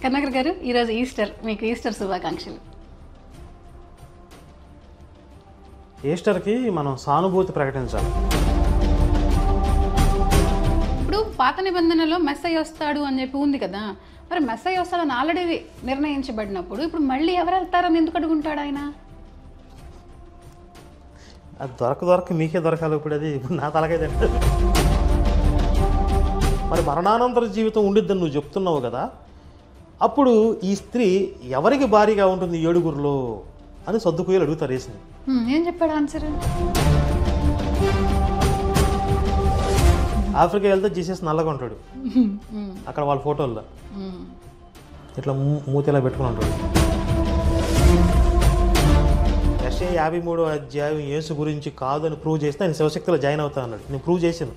కర్ణాకర్ గారు, ఈరోజు ఈస్టర్, మీకు ఈస్టర్ శుభాకాంక్షలు. ఈస్టర్కి మనం సానుభూతి ప్రకటించాలి. ఇప్పుడు పాత నిబంధనలో మెస్సయ్య వస్తాడు అని చెప్పి ఉంది కదా, మరి మెస్సయ్య వస్తాడని ఆల్రెడీ నిర్ణయించబడినప్పుడు ఇప్పుడు మళ్ళీ ఎవరు వెళ్తారని ఎందుకు అడుగుంటాడు ఆయన? అది దొరక మీకే దొరకాలి. ఇప్పుడు నా తలకైతే మరి మరణానంతర జీవితం ఉండిద్దని నువ్వు చెప్తున్నావు కదా, అప్పుడు ఈ స్త్రీ ఎవరికి భారీగా ఉంటుంది 7గురిలో అని సర్దుకుయ్యలు అడుగుతారు వేసింది. ఏం చెప్పాడు ఆన్సర్? ఆఫ్రికా వెళ్తే జీసస్ నల్లగా ఉంటాడు అక్కడ వాళ్ళ ఫోటోల్లో, ఇట్లా మూతిలా పెట్టుకుని ఉంటాడు. యెషయా 53వ అధ్యాయం యేసు గురించి కాదు అని ప్రూవ్ చేస్తే ఆయన శివశక్తిలో జాయిన్ అవుతా అన్నాడు. నేను ప్రూవ్ చేశాను,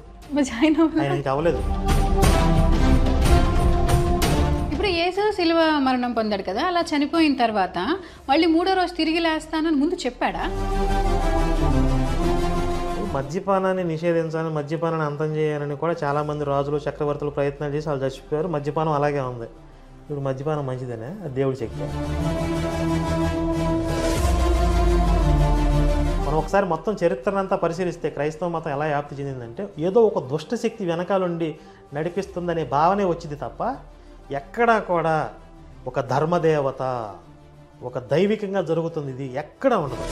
ఆయన ఇంకా అవ్వలేదు. ఇప్పుడు యేసు శిలువ మరణం పొందాడు కదా, అలా చనిపోయిన తర్వాత మళ్ళీ 3వ రోజు తిరిగి లేస్తానని ముందు చెప్పాడా? మద్యపానాన్ని నిషేధించాలని, మద్యపానాన్ని అంతం చేయాలని కూడా చాలామంది రాజులు చక్రవర్తులు ప్రయత్నాలు చేసి వాళ్ళు చచ్చిపోయారు. మద్యపానం అలాగే ఉంది. ఇప్పుడు మద్యపానం మంచిదేనే, అది దేవుడి శక్తి. మనం ఒకసారి మొత్తం చరిత్రనంతా పరిశీలిస్తే క్రైస్తవ మతం ఎలా వ్యాప్తి చెందిందంటే ఏదో ఒక దుష్ట శక్తి వెనకాలండి నడిపిస్తుందనే భావనే వచ్చింది తప్ప ఎక్కడా కూడా ఒక ధర్మదేవత, ఒక దైవికంగా జరుగుతుంది ఇది ఎక్కడ ఉండదు.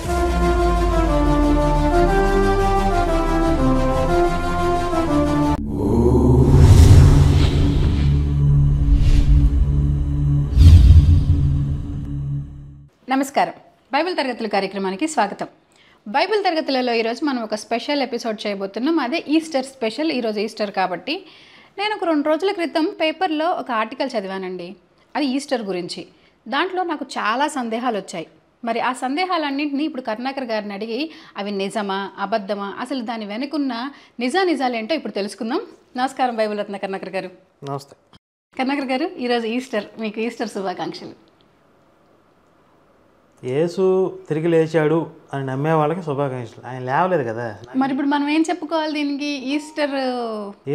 నమస్కారం, బైబిల్ తరగతుల కార్యక్రమానికి స్వాగతం. బైబిల్ తరగతులలో ఈరోజు మనం ఒక స్పెషల్ ఎపిసోడ్ చేయబోతున్నాం. అదే ఈస్టర్ స్పెషల్. ఈరోజు ఈస్టర్ కాబట్టి నేను ఒక 2 రోజుల క్రితం పేపర్లో ఒక ఆర్టికల్ చదివానండి. అది ఈస్టర్ గురించి. దాంట్లో నాకు చాలా సందేహాలు వచ్చాయి. మరి ఆ సందేహాలన్నింటినీ ఇప్పుడు కర్ణాకర్ గారిని అడిగి అవి నిజమా అబద్ధమా, అసలు దాని వెనుకున్న నిజాలేంటో ఇప్పుడు తెలుసుకుందాం. నమస్కారం బైబిల్ రత్న కర్ణాకర్ గారు. నమస్తే కర్ణాకర్ గారు, ఈరోజు ఈస్టర్, మీకు ఈస్టర్ శుభాకాంక్షలు. యేసు తిరిగి లేచాడు అని నమ్మే వాళ్ళకి శుభాకాంక్షలు. ఆయన లేవలేదు కదా. మరి ఇప్పుడు మనం ఏం చెప్పుకోవాలి దీనికి?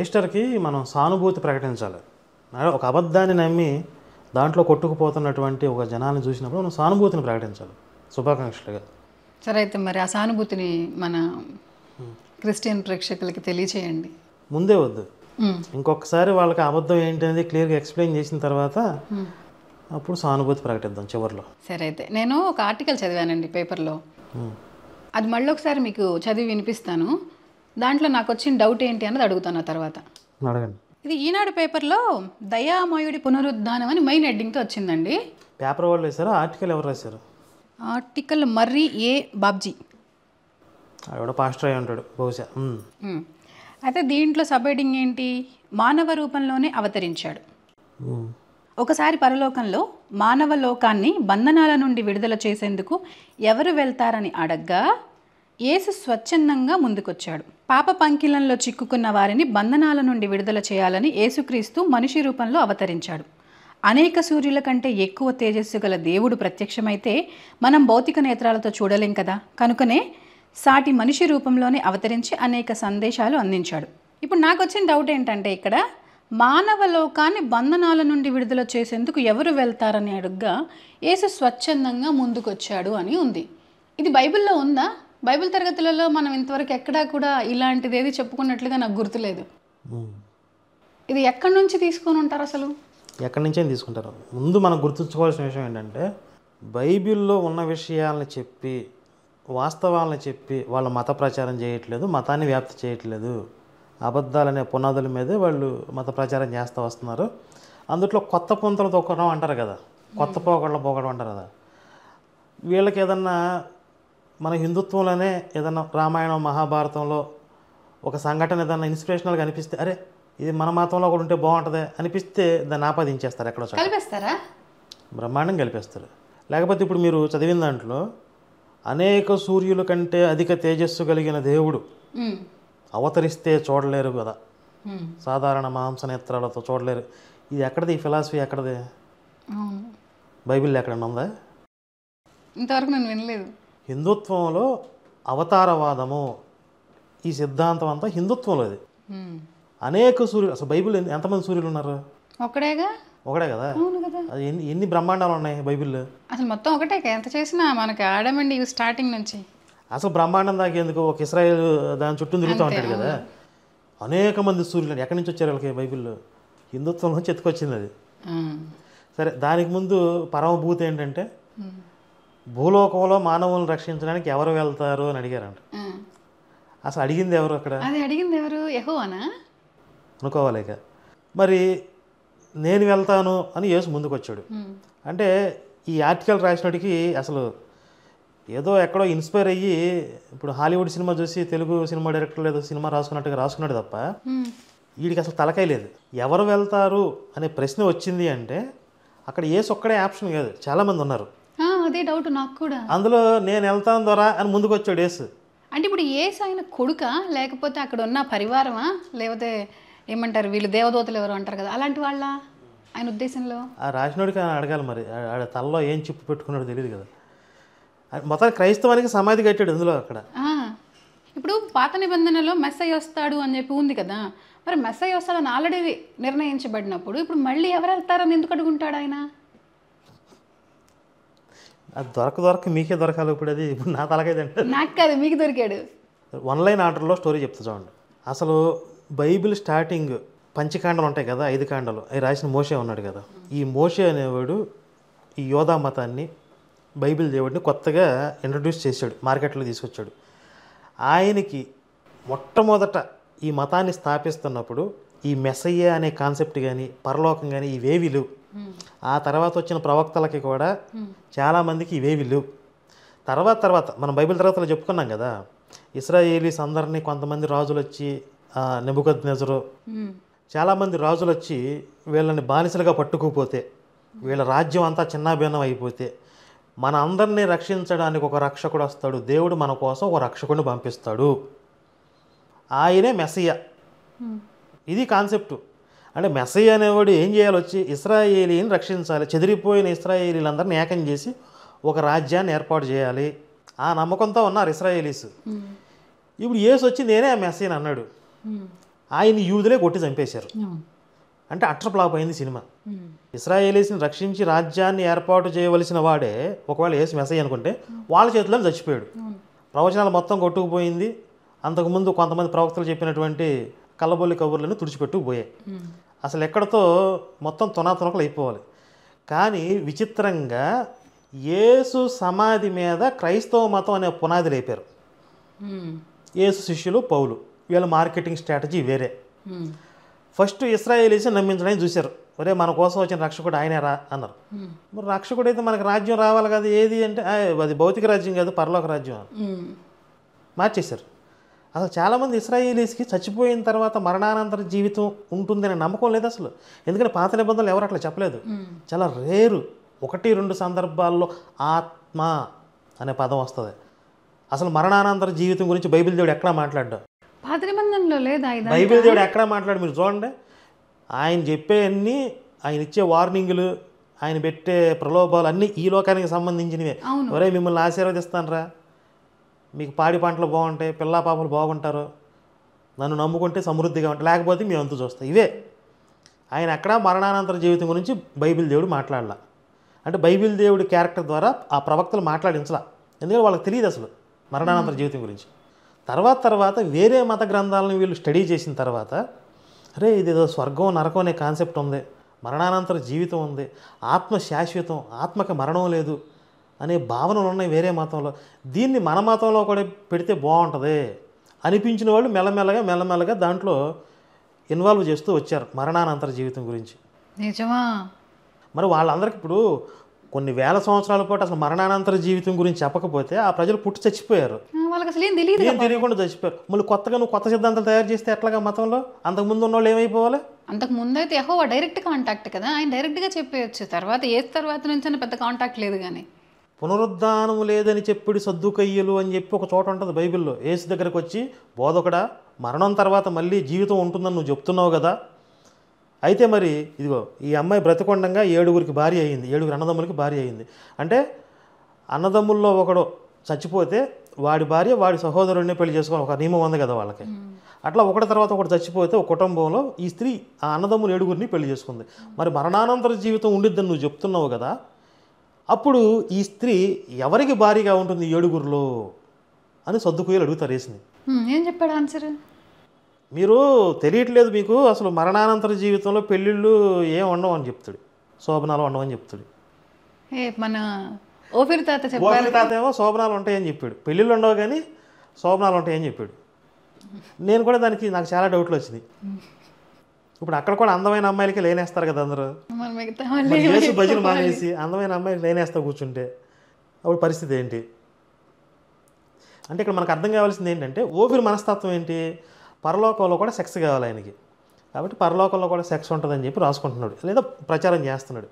ఈస్టర్కి మనం సానుభూతి ప్రకటించాలి. ఒక అబద్ధాన్ని నమ్మి దాంట్లో కొట్టుకుపోతున్నటువంటి ఒక జనాన్ని చూసినప్పుడు మనం సానుభూతిని ప్రకటించాలి శుభాకాంక్షలుగా. సరే, అయితే మరి ఆ సానుభూతిని మన క్రిస్టియన్ ప్రేక్షకులకి తెలియచేయండి. ముందే వద్దు, ఇంకొకసారి వాళ్ళకి అబద్ధం ఏంటి అనేది క్లియర్గా ఎక్స్ప్లెయిన్ చేసిన తర్వాత అప్పుడు సానుభూతి ప్రకటిద్దాం చివరిలో. సరే, అయితే నేను ఒక ఆర్టికల్ చదివానండి పేపర్లో. అది మళ్ళీ ఒకసారి మీకు చదివి వినిపిస్తాను. దాంట్లో నాకు వచ్చిన డౌట్ ఏంటి అన్నది అడుగుతాను తర్వాత. అడగండి. ఇది ఈనాడు పేపర్లో దయామయుడి పునరుద్ధానం అని మెయిన్ హెడ్డింగ్తో వచ్చిందండి. పేపర్ వాళ్ళు వేశారు, ఆర్టికల్ ఎవరు రాశారు? ఆర్టికల్ మర్రి ఏ బాబ్జీ. ఆవిడ పాస్టర్ అయి ఉంటాడు బహుశా. అయితే దీంట్లో సబ్ హెడ్డింగ్ ఏంటి? మానవ రూపంలోనే అవతరించాడు. ఒకసారి పరలోకంలో మానవ లోకాన్ని బంధనాల నుండి విడుదల చేసేందుకు ఎవరు వెళ్తారని అడగ్గా యేసు స్వచ్ఛందంగా ముందుకొచ్చాడు. పాప పంకిలంలో చిక్కుకున్న వారిని బంధనాల నుండి విడుదల చేయాలని యేసుక్రీస్తు మనిషి రూపంలో అవతరించాడు. అనేక సూర్యుల కంటే ఎక్కువ తేజస్సు గల దేవుడు ప్రత్యక్షమైతే మనం భౌతిక నేత్రాలతో చూడలేం కదా. కనుకనే సాటి మనిషి రూపంలోనే అవతరించి అనేక సందేశాలు అందించాడు. ఇప్పుడు నాకు వచ్చిన డౌట్ ఏంటంటే, ఇక్కడ మానవ లోకాన్ని బంధనాల నుండి విడుదల చేసేందుకు ఎవరు వెళ్తారని అడుగ్గా యేసు స్వచ్ఛందంగా ముందుకొచ్చాడు అని ఉంది. ఇది బైబిల్లో ఉందా? బైబిల్ తరగతులలో మనం ఇంతవరకు ఎక్కడా కూడా ఇలాంటిది ఏది చెప్పుకున్నట్లుగా నాకు గుర్తులేదు. ఇది ఎక్కడి నుంచి తీసుకొని ఉంటారు అసలు? ఎక్కడి నుంచే తీసుకుంటారు. ముందు మనం గుర్తుంచుకోవాల్సిన విషయం ఏంటంటే, బైబిల్లో ఉన్న విషయాలను చెప్పి వాస్తవాలను చెప్పి వాళ్ళు మత ప్రచారం చేయట్లేదు, మతాన్ని వ్యాప్తి చేయట్లేదు. అబద్ధాలనే పునాదుల మీదే వాళ్ళు మత ప్రచారం చేస్తూ వస్తున్నారు. అందుట్లో కొత్త పుంతలు తొక్కడం అంటారు కదా, కొత్త పోకడం అంటారు కదా. వీళ్ళకి ఏదన్నా మన హిందుత్వంలోనే ఏదన్నా రామాయణం మహాభారతంలో ఒక సంఘటన ఏదన్నా ఇన్స్పిరేషనల్గా అనిపిస్తే, అరే ఇది మన మతంలో కూడా ఉంటే బాగుంటుంది అనిపిస్తే దాన్ని ఆపాదించేస్తారు. ఎక్కడో కలిపేస్తారా? బ్రహ్మాండం కలిపేస్తారు. లేకపోతే ఇప్పుడు మీరు చదివిన దాంట్లో అనేక సూర్యుల కంటే అధిక తేజస్సు కలిగిన దేవుడు అవతరిస్తే చూడలేరు కదా, సాధారణ మాంస నేత్రాలతో చూడలేరు. ఇది ఎక్కడది? ఈ ఫిలాసఫీ ఎక్కడది? బైబిల్లో ఎక్కడన్నా ఉందా? ఇంతవరకు నేను వినలేదు. హిందుత్వంలో అవతారవాదము ఈ సిద్ధాంతం అంతా హిందుత్వంలో ఇది. అనేక సూర్యులు. అసలు బైబిల్ ఎంతమంది సూర్యులు ఉన్నారు? ఒకటే కదా. అవును కదా. అది ఎన్ని బ్రహ్మాండాలు ఉన్నాయి బైబిల్లో. అసలు మొత్తం ఒకటే, ఎంత చేసినా మనకి ఆడమ్ అండ్ ఈవ్ స్టార్టింగ్ నుంచి. అసలు బ్రహ్మాండం దాకా ఎందుకు, ఒక ఇస్రాయేల్ దాని చుట్టూ తిరుగుతూ ఉంటాడు కదా. అనేక మంది సూర్యులు ఎక్కడి నుంచి వచ్చారు వాళ్ళకి బైబిల్లో? హిందుత్వం నుంచి ఎత్తుకొచ్చింది అది. సరే, దానికి ముందు పరమభూతి ఏంటంటే భూలోకంలో మానవులను రక్షించడానికి ఎవరు వెళ్తారు అని అడిగారంట. అసలు అడిగింది ఎవరు అక్కడ? అది అడిగింది ఎవరు? యెహోవానా అనుకోవాలి. ఇక మరి నేను వెళ్తాను అని యేసు ముందుకు వచ్చాడు. అంటే ఈ ఆర్టికల్ రాసినోడికి అసలు ఏదో ఎక్కడో ఇన్స్పైర్ అయ్యి ఇప్పుడు హాలీవుడ్ సినిమా చూసి తెలుగు సినిమా డైరెక్టర్ ఏదో సినిమా రాసుకున్నట్టుగా రాసుకున్నాడు తప్ప వీడికి అసలు తలకాయ లేదు. ఎవరు వెళ్తారు అనే ప్రశ్న వచ్చింది అంటే అక్కడ యేసు ఒక్కడే ఆప్షన్ కాదు, చాలామంది ఉన్నారు. అదే డౌట్ నాకు కూడా. అందులో నేను వెళ్తాను ద్వారా అని ముందుకు వచ్చాడు యేసు. అంటే ఇప్పుడు యేసు ఆయన కొడుక, లేకపోతే అక్కడ ఉన్న పరివారమా, లేకపోతే ఏమంటారు వీళ్ళు దేవదూతలు ఎవరు అంటారు కదా, అలాంటి వాళ్ళ ఆయన ఉద్దేశంలో? ఆ రాసినోడికి అడగాలి మరి. ఆడ తలలో ఏం చిప్పు పెట్టుకున్నాడో తెలియదు కదా. మొత్తం క్రైస్తవానికి సమాధి కట్టాడు అందులో అక్కడ. ఇప్పుడు పాత నిబంధనలో మెస్సయ్య వస్తాడు అని చెప్పి ఉంది కదా, మరి మెస్సయ్య వస్తాడని ఆల్రెడీ నిర్ణయించబడినప్పుడు ఇప్పుడు మళ్ళీ ఎవరు వెళ్తారని ఎందుకు అడుగుంటాడు ఆయన? అది దొరక మీకే దొరకాలి. ఇప్పుడు అది ఇప్పుడు నా తలకైతే నాకు కాదు, మీకు దొరికాడు. వన్ లైన్ ఆర్డర్లో స్టోరీ చెప్తా చూడండి. అసలు బైబిల్ స్టార్టింగ్ పంచకాండాలు ఉంటాయి కదా, 5 కాండాలు అవి రాసిన మోషే ఉన్నాడు కదా. ఈ మోషే అనేవాడు ఈ యోధా మతాన్ని, బైబిల్ దేవుడిని కొత్తగా ఇంట్రడ్యూస్ చేశాడు, మార్కెట్లో తీసుకొచ్చాడు. ఆయనకి మొట్టమొదట ఈ మతాన్ని స్థాపిస్తున్నప్పుడు ఈ మెస్సయ్య అనే కాన్సెప్ట్ కానీ పరలోకం కానీ ఇవేవి లేవు. ఆ తర్వాత వచ్చిన ప్రవక్తలకి కూడా చాలామందికి ఇవేవి లేవు. తర్వాత మనం బైబిల్ తర్వాతలో చెప్పుకున్నాం కదా, ఇశ్రాయేలీస్ అందరినీ కొంతమంది రాజులు వచ్చి నెబుకద్నెజరు చాలామంది రాజులు వచ్చి వీళ్ళని బానిసలుగా పట్టుకుపోతే, వీళ్ళ రాజ్యం అంతా చిన్నాభిన్నం అయిపోతే మన అందరినీ రక్షించడానికి ఒక రక్షకుడు వస్తాడు, దేవుడు మన కోసం ఒక రక్షకుడిని పంపిస్తాడు, ఆయనే మెస్సయ్య. ఇది కాన్సెప్టు. అంటే మెస్సయ్య అనేవాడు ఏం చేయాలి, వచ్చి ఇశ్రాయేలీని రక్షించాలి, చెదిరిపోయిన ఇశ్రాయేలీలందరినీ ఏకం చేసి ఒక రాజ్యాన్ని ఏర్పాటు చేయాలి. ఆ నమ్మకంతో ఉన్నారు ఇశ్రాయేలీస్. ఇప్పుడు యేసు వచ్చి నేనే ఆ మెస్సయ్యని అన్నాడు. ఆయన యూదులే కొట్టి చంపేశారు. అంటే అట్టర్ ఫ్లాప్ అయింది సినిమా. ఇశ్రాయేలీస్ని రక్షించి రాజ్యాన్ని ఏర్పాటు చేయవలసిన వాడే ఒకవేళ యేసు మెస్సయ్య అనుకుంటే వాళ్ళ చేతిలో చచ్చిపోయాడు. ప్రవచనాలు మొత్తం కొట్టుకుపోయింది. అంతకుముందు కొంతమంది ప్రవక్తలు చెప్పినటువంటి కల్లబొల్లి కబుర్లను తుడిచిపెట్టుకుపోయాయి. అసలు ఎక్కడితో మొత్తం తునాతునకలు అయిపోవాలి. కానీ విచిత్రంగా యేసు సమాధి మీద క్రైస్తవ మతం అనే పునాది లేపారు. యేసు శిష్యులు పౌలు, వీళ్ళ మార్కెటింగ్ స్ట్రాటజీ వేరే. ఫస్ట్ ఇశ్రాయేలీస్ నమ్మించడానికి చూశారు. ఒరే మన కోసం వచ్చిన రక్షకుడు ఆయనే రా అన్నారు. మరి రక్షకుడు అయితే మనకు రాజ్యం రావాలి కదా, ఏది అంటే అది భౌతిక రాజ్యం కాదు పరలోక రాజ్యం మార్చేశారు. అసలు చాలామంది ఇశ్రాయేలీస్కి చచ్చిపోయిన తర్వాత మరణానంతర జీవితం ఉంటుందనే నమ్మకం లేదు అసలు. ఎందుకంటే పాత నిబంధనలు ఎవరు అట్లా చెప్పలేదు. చాలా రేరు, 1-2 సందర్భాల్లో ఆత్మ అనే పదం వస్తుంది. అసలు మరణానంతర జీవితం గురించి బైబిల్ దేవుడు ఎక్కడా మాట్లాడ్డా, పాత నిబంధనలో లేదా? బైబిల్ దేవుడు ఎక్కడా మాట్లాడు. మీరు చూడండి, ఆయన చెప్పే అన్నీ, ఆయన ఇచ్చే వార్నింగులు, ఆయన పెట్టే ప్రలోభాలు అన్నీ ఈ లోకానికి సంబంధించినవే. ఒరే మిమ్మల్ని ఆశీర్వదిస్తాను రా, మీకు పాడి పంటలు బాగుంటాయి, పిల్లా పాపలు బాగుంటారు, నన్ను నమ్ముకుంటే సమృద్ధిగా ఉంటాయి, లేకపోతే మేము అంతు చూస్తాం. ఇవే ఆయన ఎక్కడా మరణానంతర జీవితం గురించి బైబిల్ దేవుడు మాట్లాడాల. అంటే బైబిల్ దేవుడి క్యారెక్టర్ ద్వారా ఆ ప్రవక్తలు మాట్లాడించలా. ఎందుకంటే వాళ్ళకి తెలియదు అసలు మరణానంతర జీవితం గురించి. తర్వాత వేరే మత గ్రంథాలను వీళ్ళు స్టడీ చేసిన తర్వాత, అరే ఇదేదో స్వర్గం నరకం అనే కాన్సెప్ట్ ఉంది, మరణానంతర జీవితం ఉంది, ఆత్మ శాశ్వతం, ఆత్మకి మరణం లేదు అనే భావనలు ఉన్నాయి వేరే మతంలో. దీన్ని మన మతంలో కూడా పెడితే బాగుంటుంది అనిపించిన వాళ్ళు మెల్లమెల్లగా దాంట్లో ఇన్వాల్వ్ చేస్తూ వచ్చారు మరణానంతర జీవితం గురించి. నిజమా? మరి వాళ్ళందరికీ ఇప్పుడు కొన్ని వేల సంవత్సరాల పాటు అసలు మరణానంతర జీవితం గురించి చెప్పకపోతే ఆ ప్రజలు పుట్టి చచ్చిపోయారు, వాళ్ళకి అసలు ఏం తెలియకుండా చచ్చిపోయారు. మళ్ళీ కొత్తగా నువ్వు కొత్త సిద్ధాంతాలు తయారు చేస్తే ఎట్లాగా మతంలో? అంతకుముందు ఉన్న వాళ్ళు ఏమైపోవాలి? అంతకు ముందు అయితే యెహోవా డైరెక్ట్ కాంటాక్ట్ కదా, ఆయన డైరెక్ట్గా చెప్పేయచ్చు. తర్వాత నుంచి పెద్ద కాంటాక్ట్ లేదు. కానీ పునరుద్ధానము లేదని చెప్పుడు సద్దుకయ్యలు అని చెప్పి ఒక చోట ఉంటుంది బైబిల్లో. యేసు దగ్గరకు వచ్చి, బోధకుడా మరణం తర్వాత మళ్ళీ జీవితం ఉంటుందని నువ్వు చెప్తున్నావు కదా, అయితే మరి ఇదిగో ఈ అమ్మాయి బ్రతికొండంగా 7 భార్య అయ్యింది, 7 అన్నదమ్ములకి భార్య అయ్యింది. అంటే అన్నదమ్ముల్లో ఒకడు చచ్చిపోతే వాడి భార్య వాడి సహోదరుడిని పెళ్లి చేసుకోవాలి, ఒక నియమం ఉంది కదా వాళ్ళకి. అట్లా ఒకటి తర్వాత ఒకటి చచ్చిపోతే ఒక కుటుంబంలో ఈ స్త్రీ ఆ అన్నదమ్ములు 7గురిని పెళ్లి చేసుకుంది. మరి మరణానంతర జీవితం ఉండిద్దని నువ్వు చెప్తున్నావు కదా, అప్పుడు ఈ స్త్రీ ఎవరికి భారీగా ఉంటుంది 7గురిలో అని సర్దుకుయ్యలు అడుగుతారు వేసింది. ఏం చెప్పాడు ఆన్సర్? మీరు తెలియట్లేదు మీకు, అసలు మరణానంతర జీవితంలో పెళ్ళిళ్ళు ఏం ఉండవు అని చెప్తాడు, శోభనాలు ఉండవని చెప్తాడు. మన ఓఫీర్ తాత చెప్పారు. ఓఫీర్ తాత ఏమో శోభనాలు ఉంటాయని చెప్పాడు, పెళ్ళిళ్ళు ఉండవు కానీ శోభనాలు ఉంటాయని చెప్పాడు. నేను కూడా దానికి నాకు చాలా డౌట్లు వచ్చినాయి. ఇప్పుడు అక్కడ కూడా అందమైన అమ్మాయిలకి లేనేస్తారు కదా అందరూ, యేసు భజన మానేసి అందమైన అమ్మాయికి లేనేస్తా కూర్చుంటే అప్పుడు పరిస్థితి ఏంటి అంటే ఇక్కడ మనకు అర్థం కావాల్సింది ఏంటంటే ఓఫీర్ మనస్తత్వం ఏంటి, పరలోకంలో కూడా సెక్స్ కావాలి ఆయనకి, కాబట్టి పరలోకంలో కూడా సెక్స్ ఉంటుందని చెప్పి రాసుకుంటున్నాడు లేదా ప్రచారం చేస్తున్నాడు.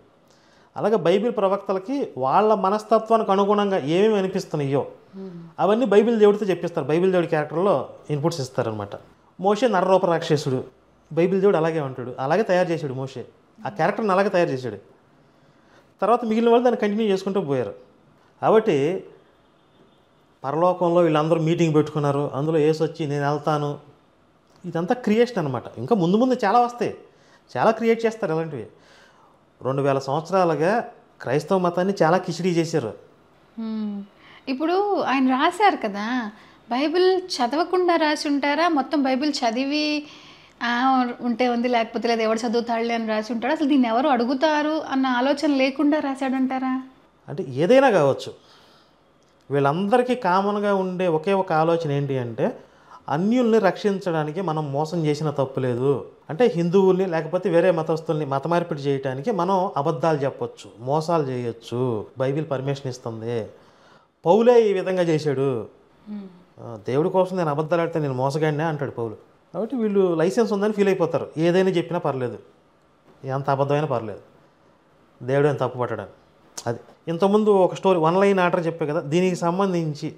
అలాగే బైబిల్ ప్రవక్తలకి వాళ్ళ మనస్తత్వానికి అనుగుణంగా ఏమేమి అనిపిస్తున్నాయో అవన్నీ బైబిల్ దేవుడితో చెప్పిస్తారు, బైబిల్ దేవుడి క్యారెక్టర్లో ఇన్పుట్స్ ఇస్తారనమాట. మోషే నరరూప రాక్షసుడు, బైబిల్ దేవుడు అలాగే ఉంటాడు, అలాగే తయారు చేశాడు మోషే, ఆ క్యారెక్టర్ని అలాగే తయారు చేశాడు. తర్వాత మిగిలిన వాళ్ళు దాన్ని కంటిన్యూ చేసుకుంటూ పోయారు. కాబట్టి పరలోకంలో వీళ్ళందరూ మీటింగ్ పెట్టుకున్నారు, అందులో యేసు వచ్చి నేను వెళ్తాను, ఇదంతా క్రియేషన్ అనమాట. ఇంకా ముందు ముందు చాలా వస్తాయి, చాలా క్రియేట్ చేస్తారు ఇలాంటివి. 2000 సంవత్సరాలుగా క్రైస్తవ మతాన్ని చాలా కిచిడీ చేశారు. ఇప్పుడు ఆయన రాశారు కదా, బైబిల్ చదవకుండా రాసి ఉంటారా, మొత్తం బైబిల్ చదివి ఉంటే ఉంది లేకపోతే లేదు ఎవరు చదువుతాడులే అని రాసి ఉంటాడు, అసలు దీన్ని ఎవరు అడుగుతారు అన్న ఆలోచన లేకుండా రాశాడంటారా? అంటే ఏదైనా కావచ్చు, వీళ్ళందరికీ కామన్గా ఉండే ఒకే ఒక ఆలోచన ఏంటి అంటే అన్యుల్ని రక్షించడానికి మనం మోసం చేసిన తప్పు లేదు. అంటే హిందువుల్ని లేకపోతే వేరే మతస్థుల్ని మత మార్పిడి చేయడానికి మనం అబద్ధాలు చెప్పొచ్చు, మోసాలు చేయొచ్చు, బైబిల్ పర్మిషన్ ఇస్తుంది. పౌలే ఈ విధంగా చేశాడు, దేవుడి కోసం నేను అబద్ధాలు ఆడితే నేను మోసగాడినే అంటాడు పౌలు. కాబట్టి వీళ్ళు లైసెన్స్ ఉందని ఫీల్ అయిపోతారు, ఏదైనా చెప్పినా పర్లేదు, ఎంత అబద్ధమైనా పర్లేదు, దేవుడు అని తప్పు పట్టడానికి. అది ఇంతకుముందు ఒక స్టోరీ వన్ లైన్ ఆర్డర్ చెప్పే కదా, దీనికి సంబంధించి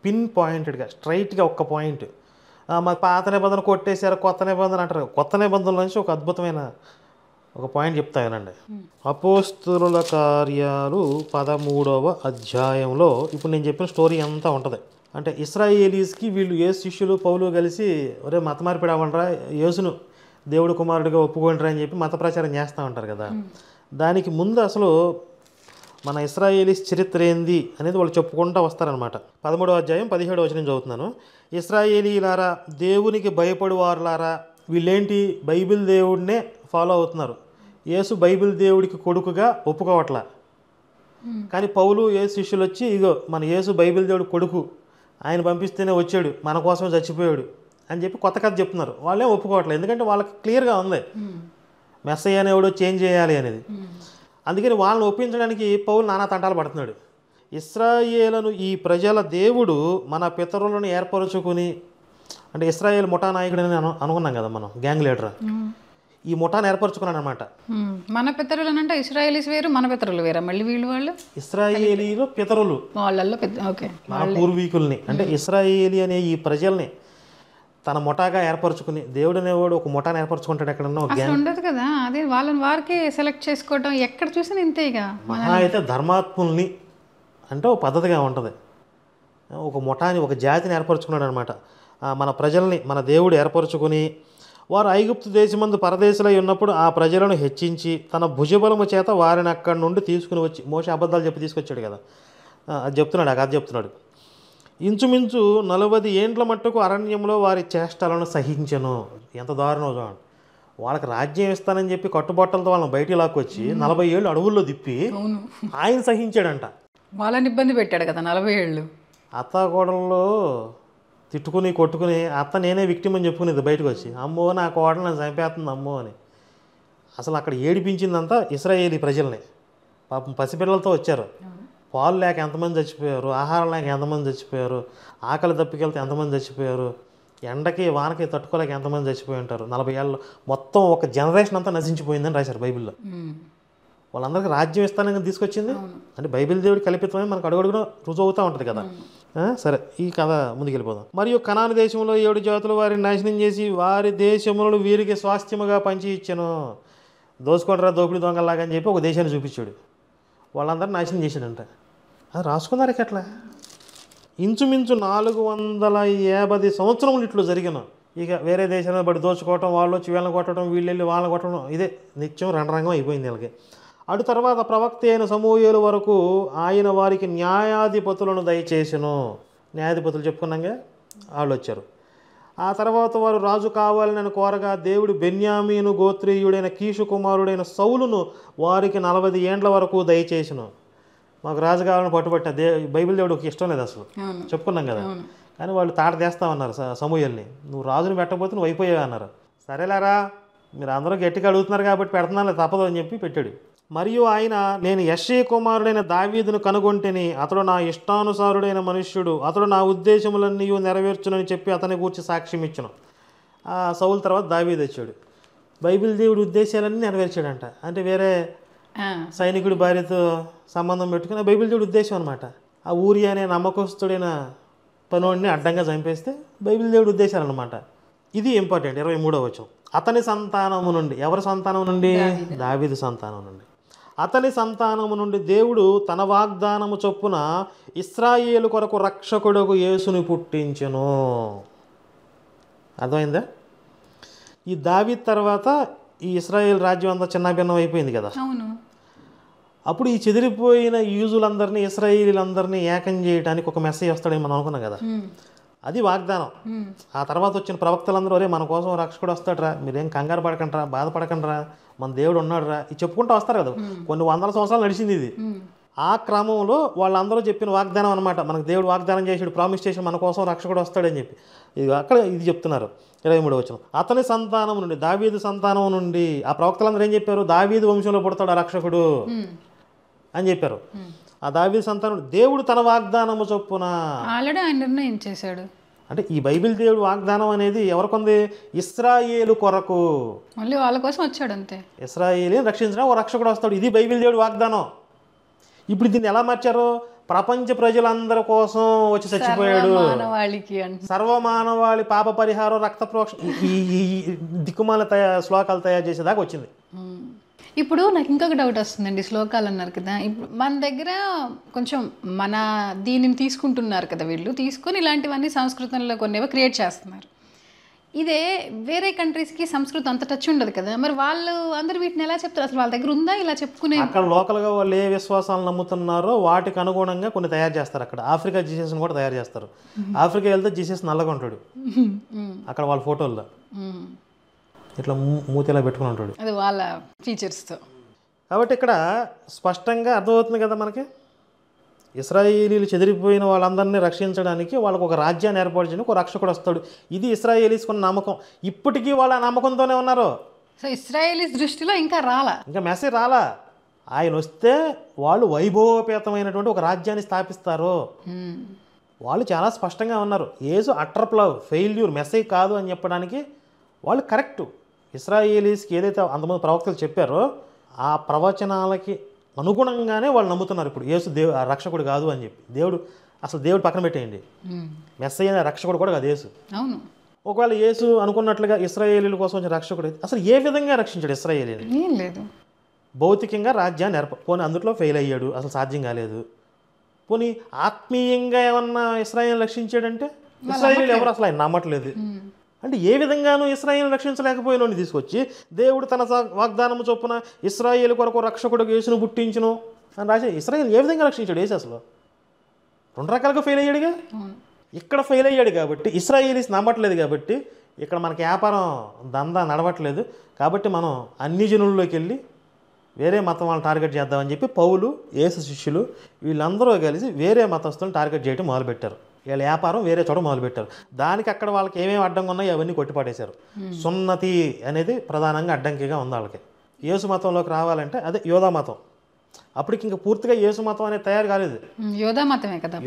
పిన్ పాయింటెడ్గా స్ట్రైట్గా ఒక్క పాయింట్, మాకు పాత నిబంధన కొట్టేశారు కొత్త నిబంధన అంటారు, కొత్త నిబంధనల నుంచి ఒక అద్భుతమైన ఒక పాయింట్ చెప్తానండి. అపోస్తలుల కార్యాలు 13వ అధ్యాయంలో ఇప్పుడు నేను చెప్పిన స్టోరీ అంతా ఉంటుంది. అంటే ఇశ్రాయేలీస్కి వీళ్ళు యేసు శిష్యులు పౌలు కలిసి ఒరే మత మార్పిడి అవ్వండిరా, యేసును దేవుడు కుమారుడిగా ఒప్పుకోండిరా అని చెప్పి మత ప్రచారం చేస్తూ ఉంటారు కదా. దానికి ముందు అసలు మన ఇశ్రాయేలీస్ చరిత్ర ఏంది అనేది వాళ్ళు చెప్పుకుంటూ వస్తారనమాట. 13వ అధ్యాయం 17వ వచనం చదువుతున్నాను. ఇశ్రాయేలీలారా, దేవునికి భయపడువారులారా, వీళ్ళేంటి బైబిల్ దేవుడినే ఫాలో అవుతున్నారు, యేసు బైబిల్ దేవుడికి కొడుకుగా ఒప్పుకోవట్లా. కానీ పౌలు యేసు శిష్యులు వచ్చి ఇగో మన యేసు బైబిల్ దేవుడు కొడుకు, ఆయన పంపిస్తేనే వచ్చాడు, మన కోసమే చచ్చిపోయాడు అని చెప్పి కొత్త కథ చెప్తున్నారు. వాళ్ళేం ఒప్పుకోవట్లేదు, ఎందుకంటే వాళ్ళకి క్లియర్గా ఉంది మెస్సయ్య అనేవాడు చేంజ్ చేయాలి అనేది. అందుకని వాళ్ళని ఒప్పించడానికి పౌలు నానా తంటాలు పడుతున్నాడు. ఇశ్రాయేలును ఈ ప్రజల దేవుడు మన పితరులను ఏర్పరచుకుని, అంటే ఇశ్రాయేల్ ముఠా నాయకుడు అని అనుకున్నాం కదా మనం, గ్యాంగ్ లీడర్, ఈ ముఠాను ఏర్పరచుకున్నాడు అనమాట. మన పితరులు అంటే ఇశ్రాయేలీస్ వేరు, మన పితరులు వేరా మళ్ళీ వీళ్ళు? వాళ్ళు ఇశ్రాయేలీలో పితరులు, వాళ్ళల్లో మన పూర్వీకుల్ని, అంటే ఇశ్రాయేలీ అనే ఈ ప్రజల్ని తన ముఠాగా ఏర్పరచుకుని, దేవుడు అనేవాడు ఒక ముఠాను ఏర్పరచుకుంటాడు ఎక్కడన్నా, ఉండదు కదా, అదే వాళ్ళని వారికి సెలెక్ట్ చేసుకోవడం ఎక్కడ చూసినా ఇంతేగా. మహా అయితే ధర్మాత్ముల్ని అంటే ఒక పద్ధతిగా ఉంటుంది, ఒక ముఠాని ఒక జాతిని ఏర్పరచుకున్నాడు అనమాట. మన ప్రజల్ని మన దేవుడు ఏర్పరచుకుని, వారు ఐగుప్తు దేశమందు పరదేశులై ఉన్నప్పుడు ఆ ప్రజలను హెచ్చించి తన భుజబలము చేత వారిని అక్కడి నుండి తీసుకుని వచ్చి, మోషే అబద్ధాలు చెప్పి తీసుకొచ్చాడు కదా, అది చెప్తున్నాడు, ఆ కథ చెప్తున్నాడు. ఇంచుమించు 40 ఏండ్ల మట్టుకు అరణ్యంలో వారి చేష్టలను సహించను. ఎంత దారుణం చూడండి, వాళ్ళకి రాజ్యం ఇస్తానని చెప్పి కట్టుబట్టలతో వాళ్ళని బయటికి లాక్కొచ్చి 40 ఏళ్ళు అడవుల్లో తిప్పి ఆయన సహించాడంట. వాళ్ళని ఇబ్బంది పెట్టాడు కదా 40 ఏళ్ళు. అత్తాకోడల్లో తిట్టుకుని కొట్టుకుని అత్త నేనే విక్టిమ్ అని చెప్పుకునేది బయటకు వచ్చి, అమ్మో నా కోడలు నన్ను చంపేస్తుంది అమ్మో అని. అసలు అక్కడ ఏడిపించిందంతా ఇశ్రాయేలీ ప్రజల్ని. పాపం పసిపిల్లలతో వచ్చారు, పాలు లేక ఎంతమంది చచ్చిపోయారు, ఆహారం లేక ఎంతమంది చచ్చిపోయారు, ఆకలి దప్పికెళ్తే ఎంతమంది చచ్చిపోయారు, ఎండకి వానకి తట్టుకోలేక ఎంతమంది చచ్చిపోయి ఉంటారు. 40 ఏళ్ళు మొత్తం ఒక జనరేషన్ అంతా నశించిపోయిందని రాశారు బైబిల్లో. వాళ్ళందరికీ రాజ్యం ఇస్తానని తీసుకొచ్చింది అంటే బైబిల్ దేవుడి కల్పితమని మనకు అడుగడుగున రుజువు అవుతూ ఉంటుంది కదా. సరే, ఈ కథ ముందుకెళ్ళిపోదాం. మరియు కనాను దేశంలో 7 జాతులు వారిని నాశనం చేసి వారి దేశములను వీరికి స్వాస్థ్యముగా పంచి ఇచ్చాను. దోసుకుంటారా దోపిడి దొంగలాగా అని చెప్పి ఒక దేశాన్ని చూపించాడు, వాళ్ళందరూ నాశనం చేశాడంట. అది రాసుకున్నారు ఎట్లా, ఇంచుమించు 450 సంవత్సరములు ఇట్లు జరిగిన. ఇక వేరే దేశాలను బట్టి దోచుకోవటం, వాళ్ళు వచ్చి వీళ్ళని కొట్టడం, వీళ్ళు వెళ్ళి వాళ్ళని కొట్టడం, ఇదే నిత్యం రణరంగం అయిపోయింది వీళ్ళకి. అటు తర్వాత ప్రవక్త అయిన సమూయేలు వరకు ఆయన వారికి న్యాయాధిపతులను దయచేసెను. న్యాయాధిపతులు చెప్పుకున్నాగా, వాళ్ళు వచ్చారు. ఆ తర్వాత వారు రాజు కావాలని కోరగా దేవుడు బెన్యామీను గోత్రీయుడైన కీషు కుమారుడైన సౌలును వారికి 40 ఏండ్ల వరకు దయచేసెను. మాకు రాజు కావాలని పట్టుబట్టిన బైబిల్ దేవుడికి ఇష్టం లేదు అసలు, చెప్పుకున్నాం కదా. కానీ వాళ్ళు తాట తీస్తామన్నారు సమూయేల్ని, నువ్వు రాజుని పెట్టకపోతే నువ్వు అయిపోయావు అన్నారు. సరేలేరా, మీరు అందరూ గట్టిగా అడుగుతున్నారు కాబట్టి పెడుతున్నాను, తప్పదు అని చెప్పి పెట్టాడు. మరియు ఆయన, నేను యెష్షై కుమారుడైన దావీదును కనుగొంటిని, అతడు నా ఇష్టానుసారుడైన మనుష్యుడు, అతడు నా ఉద్దేశములన్నీ నెరవేర్చునని చెప్పి అతని గూర్చి సాక్ష్యం ఇచ్చును. ఆ సౌలు తర్వాత దావీదు వచ్చాడు. బైబిల్ దేవుడి ఉద్దేశాలన్నీ నెరవేర్చాడంట. అంటే వేరే సైనికుడి భార్యతో సంబంధం పెట్టుకుని బైబిల్ దేవుడి ఉద్దేశం అనమాట. ఆ ఊరి అనే నమ్మకస్తుడైన పనోడిని అడ్డంగా చంపేస్తే బైబిల్ దేవుడి ఉద్దేశాలు అనమాట. ఇది ఇంపార్టెంట్. 23వ వచనం, అతని సంతానము నుండి, ఎవరి సంతానం నుండి? దావీదు సంతానం నుండి. అతని సంతానము నుండి దేవుడు తన వాగ్దానము చొప్పున ఇశ్రాయేలు కొరకు రక్షకుడుకు యేసుని పుట్టించెను. అర్థమైందా? ఈ దావీదు తర్వాత ఈ ఇశ్రాయేల్ రాజ్యం అంతా చిన్నభిన్నం అయిపోయింది కదా. అప్పుడు ఈ చెదిరిపోయిన యూజులందరినీ, ఇశ్రాయేలీలందరినీ ఏకం చేయడానికి ఒక మెసేజ్ వస్తాడని మనం అనుకున్నాం కదా. అది వాగ్దానం. ఆ తర్వాత వచ్చిన ప్రవక్తలందరూ, ఒరే మన కోసం రక్షకుడు వస్తాడరా, మీరేం కంగారు పడకండిరా, బాధపడకండిరా, మన దేవుడు ఉన్నాడురా, ఇది చెప్పుకుంటూ వస్తారు కదా. కొన్ని వందల సంవత్సరాలు నడిచింది ఇది. ఆ క్రమంలో వాళ్ళందరూ చెప్పిన వాగ్దానం అనమాట. మనకు దేవుడు వాగ్దానం చేసాడు, ప్రామిస్ చేసి మన కోసం రక్షకుడు వస్తాడని చెప్పి. ఇది అక్కడ ఇది చెప్తున్నారు 23వ వచనం, అతని సంతానం నుండి, దావీదు సంతానం నుండి. ఆ ప్రవక్తలందరూ ఏం చెప్పారు? దావీదు వంశంలో పుడతాడు ఆ రక్షకుడు అని చెప్పారు. ఆ దావీదు సంతానం దేవుడు తన వాగ్దానము చొప్పున ఆల్రెడీ ఆయన నిర్ణయం చేశాడు. అంటే ఈ బైబిల్ దేవుడు వాగ్దానం అనేది ఎవరికొంది? ఇశ్రాయేలు కొరకు, మళ్ళీ వాళ్ళ కోసం వచ్చాడు అంతే. ఇశ్రాయేలుని రక్షించడానికి ఒక రక్షకుడు వస్తాడు. ఇది బైబిల్ దేవుడు వాగ్దానం. ఇప్పుడు దీన్ని ఎలా మార్చారు? ప్రపంచ ప్రజలందరి కోసం వచ్చి చచ్చిపోయాడు, సర్వమానవాళి పాప పరిహారం, రక్త ప్రోక్ష, ఈ దిక్కుమాల శ్లోకాలు తయారు చేసేదాకా వచ్చింది. ఇప్పుడు నాకు ఇంకొక డౌట్ వస్తుందండి. శ్లోకాలు అన్నారు కదా, ఇప్పుడు మన దగ్గర కొంచెం మన దీనిని తీసుకుంటున్నారు కదా వీళ్ళు, తీసుకొని ఇలాంటివన్నీ సంస్కృతంలో కొన్నేవో క్రియేట్ చేస్తున్నారు. ఇదే వేరే కంట్రీస్కి సంస్కృతం అంత టచ్ ఉండదు కదా, మరి వాళ్ళు అందరూ వీటిని ఎలా చెప్తారు? అసలు వాళ్ళ దగ్గర ఉందా ఇలా చెప్పుకునే? అక్కడ లోకల్గా వాళ్ళు ఏ విశ్వాసాలు నమ్ముతున్నారో వాటికి అనుగుణంగా కొన్ని తయారు చేస్తారు. అక్కడ ఆఫ్రికా జీసస్ని కూడా తయారు చేస్తారు. ఆఫ్రికా వెళ్తే జీసస్ నల్లగా ఉంటాడు అక్కడ వాళ్ళ ఫోటోల్లో, ఇట్లా మూతిలా పెట్టుకుని ఉంటాడు, అది వాళ్ళ ఫీచర్స్తో. కాబట్టి ఇక్కడ స్పష్టంగా అర్థమవుతుంది కదా మనకి, ఇశ్రాయేలీలు చెదిరిపోయిన వాళ్ళందరినీ రక్షించడానికి వాళ్ళకు ఒక రాజ్యాన్ని ఏర్పాటు చేయడానికి ఒక రక్షకుడు వస్తాడు. ఇది ఇశ్రాయేలీస్ కొన్న నమ్మకం. ఇప్పటికీ వాళ్ళ నమ్మకంతోనే ఉన్నారు. సో ఇశ్రాయేలీస్ దృష్టిలో ఇంకా మెసేజ్ రాలా. ఆయన వస్తే వాళ్ళు వైభవోపేతమైనటువంటి ఒక రాజ్యాన్ని స్థాపిస్తారు. వాళ్ళు చాలా స్పష్టంగా ఉన్నారు. యేసు అట్రప్లవ్ ఫెయిల్యూర్ మెసేజ్ కాదు అని చెప్పడానికి వాళ్ళు కరెక్టు. ఇశ్రాయేలీస్కి ఏదైతే అంతమంది ప్రవక్తలు చెప్పారో ఆ ప్రవచనాలకి అనుగుణంగానే వాళ్ళు నమ్ముతున్నారు. ఇప్పుడు యేసు రక్షకుడు కాదు అని చెప్పి, దేవుడు పక్కన పెట్టేయండి, మెస్సయ్య అనే రక్షకుడు కూడా కాదు యేసు. అవును. ఒకవేళ యేసు అనుకున్నట్లుగా ఇశ్రాయేలీల కోసం వచ్చిన రక్షకుడు అయితే అసలు ఏ విధంగా రక్షించాడు ఇశ్రాయేలీని? ఏం లేదు. భౌతికంగా రాజ్యాన్ని పోనీ అందులో ఫెయిల్ అయ్యాడు, అసలు సాధ్యం కాలేదు. పోనీ ఆత్మీయంగా ఏమన్నా ఇశ్రాయేల్ రక్షించాడంటే ఇశ్రాయేలీలు ఎవరు అసలు ఆయన నమ్మట్లేదు. అంటే ఏ విధంగానూ ఇశ్రాయేలు రక్షించలేకపోయినోని తీసుకొచ్చి దేవుడు తన వాగ్దానము చొప్పున ఇశ్రాయేలు కొరకు రక్షకుడికి యేసును పుట్టించును అని రాసి ఇశ్రాయేల్ ఏ విధంగా రక్షించాడు? యేసు అసలు 2 రకాలుగా ఫెయిల్ అయ్యాడుగా. ఇక్కడ ఫెయిల్ అయ్యాడు కాబట్టి ఇశ్రాయేలీస్ నమ్మట్లేదు, కాబట్టి ఇక్కడ మనకి వ్యాపారం దందా నడవట్లేదు, కాబట్టి మనం అన్ని జనుల్లోకి వెళ్ళి వేరే మతం వాళ్ళని టార్గెట్ చేద్దామని చెప్పి పౌలు, యేసు శిష్యులు వీళ్ళందరూ కలిసి వేరే మతస్థులను టార్గెట్ చేయడం మొదలుపెట్టారు. వీళ్ళ వ్యాపారం వేరే చోట మొదలుపెట్టారు. దానికి అక్కడ వాళ్ళకి ఏమేమి అడ్డంగా ఉన్నాయో అవన్నీ కొట్టిపడేశారు. సున్నతి అనేది ప్రధానంగా అడ్డంకిగా ఉంది వాళ్ళకి. యేసు మతంలోకి రావాలంటే అదే యోధా మతం. అప్పటికి ఇంకా పూర్తిగా యేసు మతం అనేది తయారు కాలేదు. యోధా మతమే కదా.